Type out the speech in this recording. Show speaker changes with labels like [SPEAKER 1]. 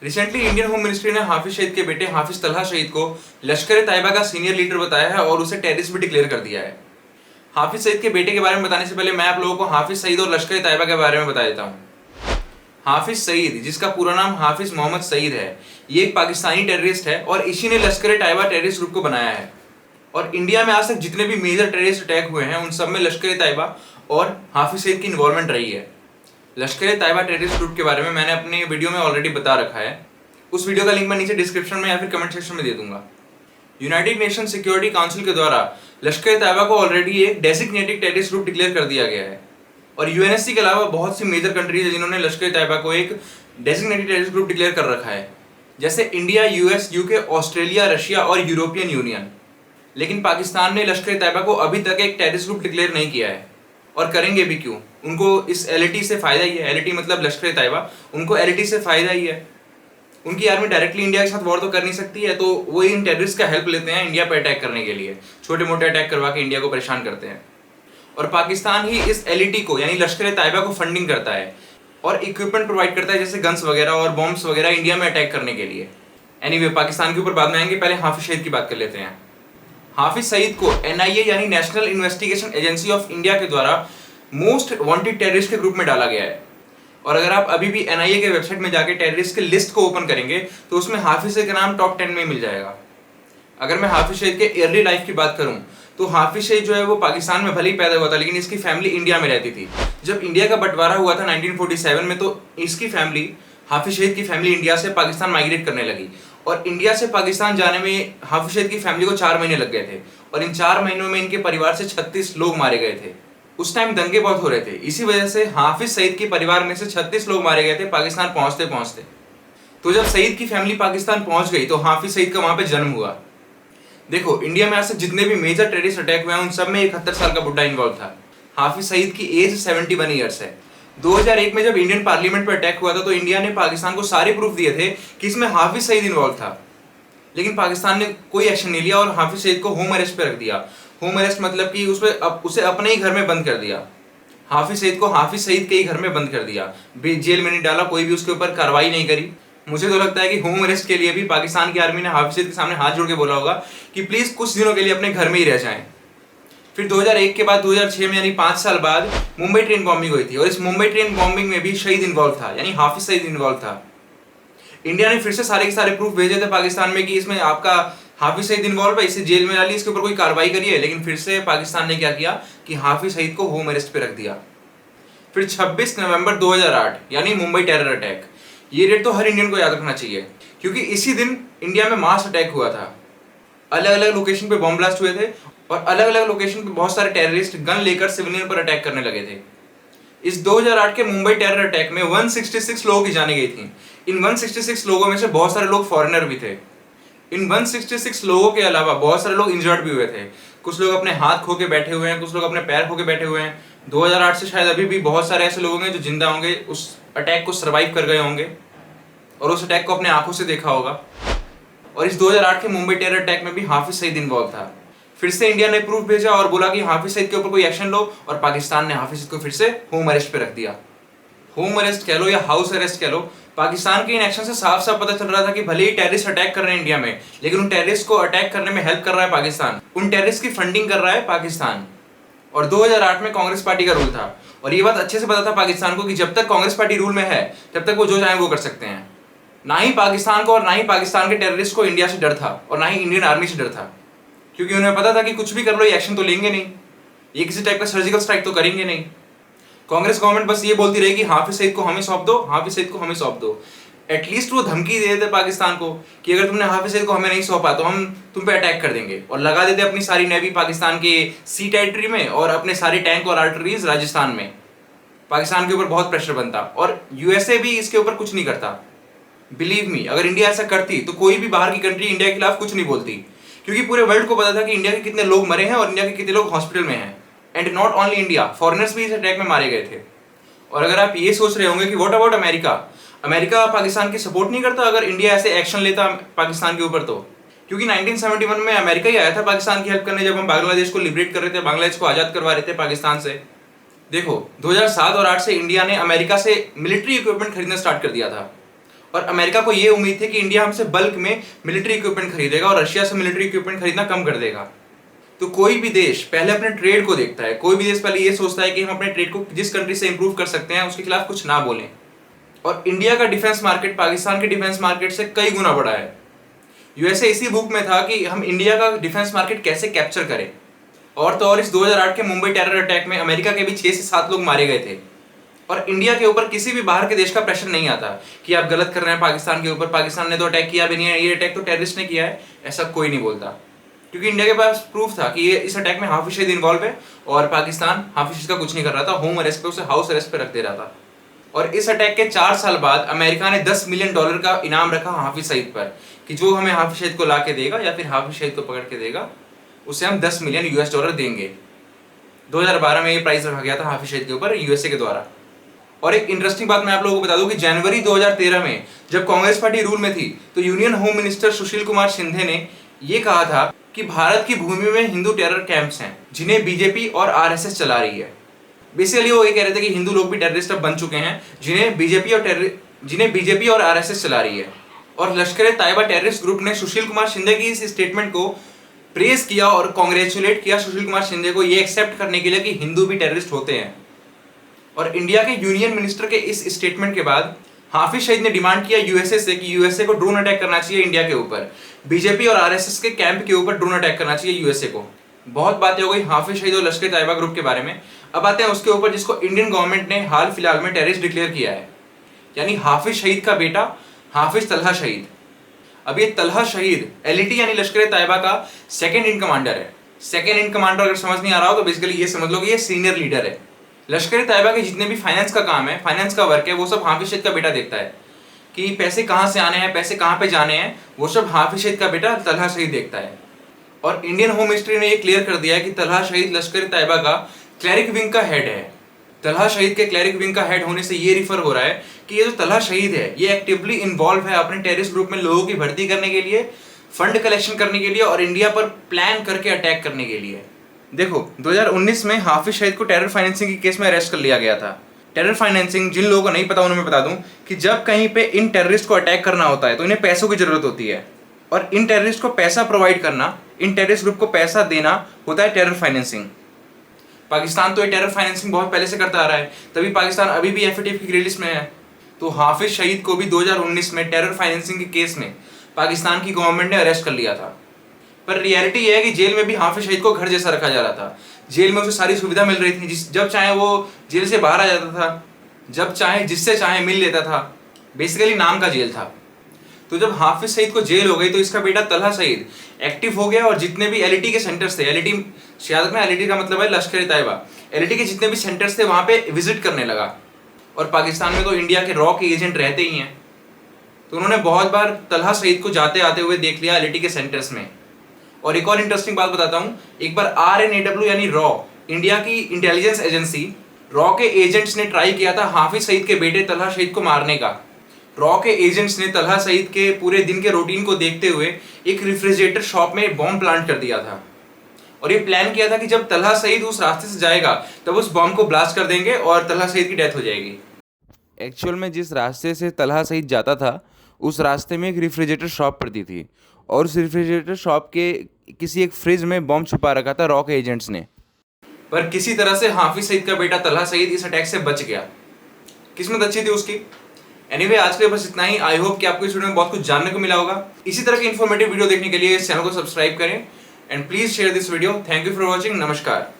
[SPEAKER 1] Recently Indian home ministry ने हाफिज सईद के बेटे हाफिज तलहा सईद को लश्कर तैयबा का सीनियर लीडर बताया है और उसे टेररिस्ट भी डिक्लेयर कर दिया है। हाफिज सईद के बेटे के बारे में बताने से पहले मैं आप लोगों को हाफिज सईद और लश्कर तैयबा के बारे में बता देता हूँ। हाफिज सईद, जिसका पूरा नाम हाफिज मोहम्मद सईद है, ये एक पाकिस्तानी टेररिस्ट है और इसी ने लश्कर तैयबा टेररिस्ट ग्रुप को बनाया है। और इंडिया में आज तक जितने भी मेजर टेररिस्ट अटैक हुए हैं उन सब में लश्कर तैयबा और हाफिज सईद की इन्वॉल्वमेंट रही है। लश्कर तैयबा टेररिस्ट ग्रुप के बारे में मैंने अपने वीडियो में ऑलरेडी बता रखा है। उस वीडियो का लिंक मैं नीचे डिस्क्रिप्शन में या फिर कमेंट सेक्शन में दे दूंगा। यूनाइटेड नेशन सिक्योरिटी काउंसिल के द्वारा लश्कर तैयबा को ऑलरेडी एक डेजिग्नेटेड टेररिस्ट ग्रुप डिक्लेयर कर दिया गया है। और यूएनएससी के अलावा बहुत सी मेजर कंट्रीज है जिन्होंने लश्कर तैयबा को एक डेजिग्नेटेड टेररिस्ट ग्रुप डिक्लेयर कर रखा है, जैसे India, US, UK, Australia, Russia और यूरोपियन यूनियन। लेकिन पाकिस्तान ने लश्कर तैयबा को अभी तक एक टेररिस्ट ग्रुप डिक्लेयर नहीं किया है और करेंगे भी क्यों। उनको इस एलईटी से फायदा ही है। एलईटी मतलब लश्कर तैयबा, उनको एलईटी से फायदा ही है। उनकी आर्मी डायरेक्टली इंडिया के साथ वॉर तो कर नहीं सकती है, तो वो इन टेररिस्ट का हेल्प लेते हैं इंडिया पर अटैक करने के लिए। छोटे मोटे अटैक करवा के इंडिया को परेशान करते हैं। और पाकिस्तान ही इस एलईटी को यानी लश्कर तैयबा को फंडिंग करता है और इक्विपमेंट प्रोवाइड करता है, जैसे गन्स वगैरह और बॉम्ब्स वगैरह इंडिया में अटैक करने के लिए। एनीवे, पाकिस्तान के ऊपर बाद में आएंगे, पहले हाफिज सईद की बात कर लेते हैं। हाफिज सईद को एनआईए यानी national investigation agency of India के द्वारा मोस्ट वांटेड टेररिस्ट के ग्रुप में डाला गया है। और अगर आप अभी भी एनआईए के वेबसाइट में जाके टेररिस्ट के लिस्ट को ओपन करेंगे तो उसमें हाफिज सईद का नाम टॉप 10 में मिल जाएगा। अगर मैं हाफिज सईद के अर्ली लाइफ की बात करूं तो हाफिज सईद जो है वो पाकिस्तान में भले ही पैदा हुआ था, लेकिन इसकी फैमिली इंडिया में रहती थी। जब इंडिया का बंटवारा हुआ था 1947 में, तो इसकी फैमिली, हाफिज सईद की फैमिली, इंडिया से पाकिस्तान माइग्रेट करने लगी। और इंडिया से पाकिस्तान जाने में हाफिज सईद की फैमिली को 4 महीने लग गए थे और इन 4 महीनों में इनके परिवार से 36 लोग मारे गए थे। उस टाइम दंगे बहुत हो रहे थे, इसी वजह से हाफिज सईद के परिवार में से 36 लोग मारे गए थे पाकिस्तान पहुंचते पहुंचते। तो जब सईद की फैमिली पाकिस्तान पहुंच गई तो हाफिज सईद का वहां पे जन्म हुआ। देखो, इंडिया में आज तक जितने भी मेजर टेररिस्ट अटैक हुए हैं उन सब में 71 साल का बुड्ढा इन्वॉल्व था। हाफिज सईद की एज 71 ईयर्स है। 2001 में जब इंडियन पार्लियामेंट पर अटैक हुआ था तो इंडिया ने पाकिस्तान को सारे प्रूफ दिए थे कि इसमें हाफिज सईद इन्वॉल्व था, लेकिन पाकिस्तान ने कोई एक्शन नहीं लिया और हाफिज सईद को होम अरेस्ट पे रख दिया। होम अरेस्ट मतलब कि उसे अपने ही घर में बंद कर दिया। हाफिज सईद को हाफिज सईद के ही घर में बंद कर दिया, जेल में नहीं डाला, कोई भी उसके ऊपर कार्रवाई नहीं करी। मुझे तो लगता है कि होम अरेस्ट के लिए भी पाकिस्तान की आर्मी ने हाफिज सईद के सामने हाथ जोड़ के बोला होगा कि प्लीज कुछ दिनों के लिए अपने घर में ही रह जाएं। फिर 2001 के बाद 2006 में यानी 5 साल बाद मुंबई ट्रेन बॉम्बिंग हुई थी और इस मुंबई ट्रेन बॉम्बिंग में भी शहीद इन्वॉल्व था, यानी हाफिज सईद इन्वॉल्व था। इंडिया ने फिर से सारे के सारे प्रूफ भेजे थे पाकिस्तान में कि इसमें आपका हाफिज सईद इन्वॉल्व है, इसे जेल में डालिए, इसके ऊपर कोई कार्रवाई करिए। लेकिन फिर से पाकिस्तान ने क्या किया कि हाफिज सईद को होम अरेस्ट पे रख दिया। फिर 26 नवंबर 2008 यानी मुंबई टेरर अटैक, ये डेट तो हर इंडियन को याद रखना चाहिए क्योंकि इसी दिन इंडिया में मास अटैक हुआ था। अलग अलग लोकेशन पे बॉम्ब ब्लास्ट हुए थे और अलग अलग लोकेशन पे बहुत सारे टेररिस्ट गन लेकर सिविलियन पर अटैक करने लगे थे। इस 2008 के मुंबई टेरर अटैक में 166 लोगों की जानें गई थी। इन 166 लोगों में से बहुत सारे लोग फॉरेनर भी थे। इन 166 लोगों के अलावा बहुत सारे लोग इंजर्ड भी हुए थे। कुछ लोग अपने हाथ खो के बैठे हुए हैं, कुछ लोग अपने पैर खो के बैठे हुए हैं। 2008 से शायद अभी भी बहुत सारे ऐसे लोग हैं जो जिंदा होंगे, उस अटैक को सर्वाइव कर गए होंगे और उस अटैक को अपने आंखों से देखा होगा। और इस 2008 के मुंबई टेरर अटैक में भी हाफिज सईद इन्वॉल्व था। फिर से इंडिया ने प्रूफ भेजा और बोला कि हाफिज सईद के ऊपर कोई एक्शन लो और पाकिस्तान ने हाफिज सईद को फिर से होम अरेस्ट पे रख दिया। होम अरेस्ट कह लो या हाउस अरेस्ट कह लो, पाकिस्तान के इन एक्शन से साफ साफ पता चल रहा था कि भले ही टेररिस्ट अटैक कर रहे हैं इंडिया में, लेकिन उन टेररिस्ट को अटैक करने में हेल्प कर रहा है पाकिस्तान, उन टेररिस्ट की फंडिंग कर रहा है पाकिस्तान। और 2008 में कांग्रेस पार्टी का रूल था और ये बात अच्छे से पता था पाकिस्तान को कि जब तक कांग्रेस पार्टी रूल में है तब तक वो जो चाहे वो कर सकते हैं। ना ही पाकिस्तान को और ना ही पाकिस्तान के टेररिस्ट को इंडिया से डर था और ना ही इंडियन आर्मी से डर था, क्योंकि उन्हें पता था कि कुछ भी कर लो ये एक्शन तो लेंगे नहीं, ये किसी टाइप का सर्जिकल स्ट्राइक तो करेंगे नहीं। कांग्रेस गवर्नमेंट बस ये बोलती रही कि हाफिज सईद को हमें सौंप दो, हाफिज सईद को हमें सौंप दो। एटलीस्ट वो धमकी दे देते पाकिस्तान को कि अगर तुमने हाफिज सईद को हमें नहीं सौंपा तो हम तुम पे अटैक कर देंगे, और लगा देते अपनी सारी नेवी पाकिस्तान के सी टेरिटरी में और अपने सारे टैंक और आर्टरीज राजस्थान में। पाकिस्तान के ऊपर बहुत प्रेशर बनता और यूएसए भी इसके ऊपर कुछ नहीं करता। बिलीव मी, अगर इंडिया ऐसा करती तो कोई भी बाहर की कंट्री इंडिया के खिलाफ कुछ नहीं बोलती, क्योंकि पूरे वर्ल्ड को पता था कि इंडिया के कितने लोग मरे हैं और इंडिया के कितने लोग हॉस्पिटल में हैं। And not only India, foreigners भी इस अटैक में मारे गए थे। और अगर आप ये सोच रहे होंगे कि what about America, America Pakistan की सपोर्ट नहीं करता अगर इंडिया ऐसे एक्शन लेता पाकिस्तान के ऊपर, तो क्योंकि 1971 में अमेरिका ही आया था पाकिस्तान की हेल्प करने, जब हम बांग्लादेश को लिबरेट कर रहे थे, बांग्लादेश को आजाद करवा रहे थे पाकिस्तान से। देखो 2007 और 8 से इंडिया ने अमेरिका से मिलिट्री इक्विपमेंट खरीदना स्टार्ट कर दिया था और अमेरिका को ये उम्मीद थी कि इंडिया हमसे बल्क में मिलिट्री इक्विपमेंट खरीदेगा और रशिया से मिलिट्री इक्विपमेंट खरीदना कम कर देगा। तो कोई भी देश पहले अपने ट्रेड को देखता है, कोई भी देश पहले ये सोचता है कि हम अपने ट्रेड को जिस कंट्री से इंप्रूव कर सकते हैं उसके खिलाफ कुछ ना बोलें। और इंडिया का डिफेंस मार्केट पाकिस्तान के डिफेंस मार्केट से कई गुना बड़ा है। यूएसए इसी बुक में था कि हम इंडिया का डिफेंस मार्केट कैसे कैप्चर करें। और तो और इस 2008 के मुंबई टेरर अटैक में अमेरिका के भी 6 से 7 लोग मारे गए थे और इंडिया के ऊपर किसी भी बाहर के देश का प्रेशर नहीं आता कि आप गलत कर रहे हैं पाकिस्तान के ऊपर, पाकिस्तान ने तो अटैक किया भी नहीं है, ये अटैक तो टेररिस्ट ने किया है, ऐसा कोई नहीं बोलता। क्योंकि इंडिया के पास प्रूफ था कि ये इस अटैक में हाफिज सईद इन्वॉल्व है और पाकिस्तान हाफिज सईद का कुछ नहीं कर रहा था, होम अरेस्ट पे उसे हाउस अरेस्ट पे रख दे रहा था। और इस अटैक के 4 साल बाद अमेरिका ने $10 मिलियन का इनाम रखा हाफिज सईद पर कि जो हमें हाफिज सईद को ला के देगा या फिर हाफिज सईद को पकड़ के देगा उसे हम $10 मिलियन देंगे। 2012 में ये प्राइस रखा गया था हाफिज सईद के ऊपर यूएसए के द्वारा। और एक इंटरेस्टिंग बात मैं आप लोगों को बता दूं कि जनवरी 2013 में जब कांग्रेस पार्टी रूल में थी तो union home minister Sushil Kumar Shinde ने ये कहा था कि भारत की भूमि में हिंदू टेरर कैंप्स हैं जिन्हें बीजेपी और आरएसएस चला रही है। बेसिकली वो ये कह रहे थे कि हिंदू लोग भी टेररिस्ट अब बन चुके हैं जिन्हें बीजेपी और आरएसएस चला रही है। और लश्कर ए तैयबा टेररिस्ट ग्रुप ने सुशील कुमार शिंदे की इस स्टेटमेंट को प्रेज किया और कॉन्ग्रेचुलेट किया सुशील कुमार शिंदे को ये एक्सेप्ट करने के लिए कि हिंदू भी टेररिस्ट होते हैं। और इंडिया के यूनियन मिनिस्टर के इस स्टेटमेंट के बाद हाफिज सईद ने डिमांड किया यूएसए से कि यूएसए को ड्रोन अटैक करना चाहिए इंडिया के ऊपर, बीजेपी और आरएसएस के कैंप के ऊपर ड्रोन अटैक करना चाहिए यूएसए को। बहुत बातें हो गई हाफिज सईद और लश्कर ए तैयबा ग्रुप के बारे में। अब आते हैं उसके ऊपर जिसको इंडियन गवर्नमेंट ने हाल फिलहाल में टेररिस्ट डिक्लेयर किया है, यानी हाफिज शहीद का बेटा हाफिज तलहा शहीद। अब ये तलहा शहीद एलईटी यानी लश्कर ए तैयबा का सेकंड इन कमांडर है। सेकंड इन कमांडर अगर समझ नहीं आ रहा हो तो बेसिकली ये समझ लो कि ये सीनियर लीडर है। लश्कर ए तैयबा के जितने भी फाइनेंस का काम है, फाइनेंस का वर्क है, वो सब हाफिज सईद का बेटा देखता है कि पैसे कहाँ से आने हैं, पैसे कहाँ पे जाने हैं, वो सब हाफिज सईद का बेटा तलहा शहीद देखता है। और इंडियन होम मिनिस्ट्री ने ये क्लियर कर दिया है कि तलहा शहीद लश्कर ए तैयबा का क्लैरिक विंग का हेड है। तलहा शहीद के क्लैरिक विंग का हेड होने से ये रिफर हो रहा है कि ये जो तलहा शहीद है ये एक्टिवली इन्वॉल्व है अपने टेररिस्ट ग्रुप में लोगों की भर्ती करने के लिए, फंड कलेक्शन करने के लिए और इंडिया पर प्लान करके अटैक करने के लिए। देखो 2019 में हाफिज सईद को टेरर फाइनेंसिंग के केस में अरेस्ट कर लिया गया था। टेरर फाइनेंसिंग जिन लोगों को नहीं पता उन्हें मैं बता दूं कि जब कहीं पे इन टेररिस्ट को अटैक करना होता है तो इन्हें पैसों की जरूरत होती है और इन टेररिस्ट को पैसा प्रोवाइड करना, इन टेररिस्ट ग्रुप को पैसा देना होता है टेरर फाइनेंसिंग। पाकिस्तान तो ये टेरर फाइनेंसिंग बहुत पहले से करता आ रहा है, तभी पाकिस्तान अभी भी एफएटीएफ की ग्रे लिस्ट में है। तो हाफिज शहीद को भी 2019 में टेरर फाइनेंसिंग के केस में पाकिस्तान की गवर्नमेंट ने अरेस्ट कर लिया था। पर रियलिटी ये है कि जेल में भी हाफिज शहीद को घर जैसा रखा जा रहा था। जेल में उसे सारी सुविधा मिल रही थी, जब चाहे वो जेल से बाहर आ जाता था, जब चाहे जिससे चाहे मिल लेता था। बेसिकली नाम का जेल था। तो जब हाफिज सईद को जेल हो गई तो इसका बेटा तलहा शहीद एक्टिव हो गया और जितने भी एलईटी के सेंटर्स थे, एलईटी शहादत में एलईटी का मतलब है लश्कर ए तैयबा, एलईटी के जितने भी सेंटर्स थे वहां पे विजिट करने लगा। और पाकिस्तान में तो इंडिया के रॉ के एजेंट रहते ही हैं, तो उन्होंने बहुत बार तलहा शहीद को जाते आते हुए देख लिया एलईटी के सेंटर्स में। और एक और इंटरेस्टिंग बात बताता हूँ, एक बार RNAW यानी रॉ, इंडिया की इंटेलिजेंस एजेंसी, रॉ के एजेंट्स ने ट्राई किया था हाफिज सईद के बेटे तलहा शहीद को मारने का। रॉ के एजेंट्स ने तलहा शहीद के पूरे दिन के रूटीन को देखते हुए एक रेफ्रिजरेटर शॉप में बॉम्ब प्लांट कर दिया था और ये प्लान किया था कि जब तलहा शहीद उस रास्ते से जाएगा तब उस बॉम्ब को ब्लास्ट कर देंगे और तलहा शहीद की डेथ हो जाएगी। एक्चुअल में जिस रास्ते से तलहा शहीद जाता था उस रास्ते में एक रेफ्रिजरेटर शॉप पड़ती थी और उस रेफ्रिजरेटर शॉप के किसी एक फ्रिज में बॉम्ब छुपा रखा था रॉ के एजेंट्स ने। पर किसी तरह से हाफिज सईद का बेटा तलहा शहीद इस अटैक से बच गया। किस्मत अच्छी थी उसकी। एनीवे आज के लिए बस इतना ही। आई होप कि आपको इस वीडियो में बहुत कुछ जानने को मिला होगा। इसी तरह की इन्फॉर्मेटिव वीडियो देखने के लिए इस चैनल को सब्सक्राइब करें and please share this video. Thank you for watching. नमस्कार।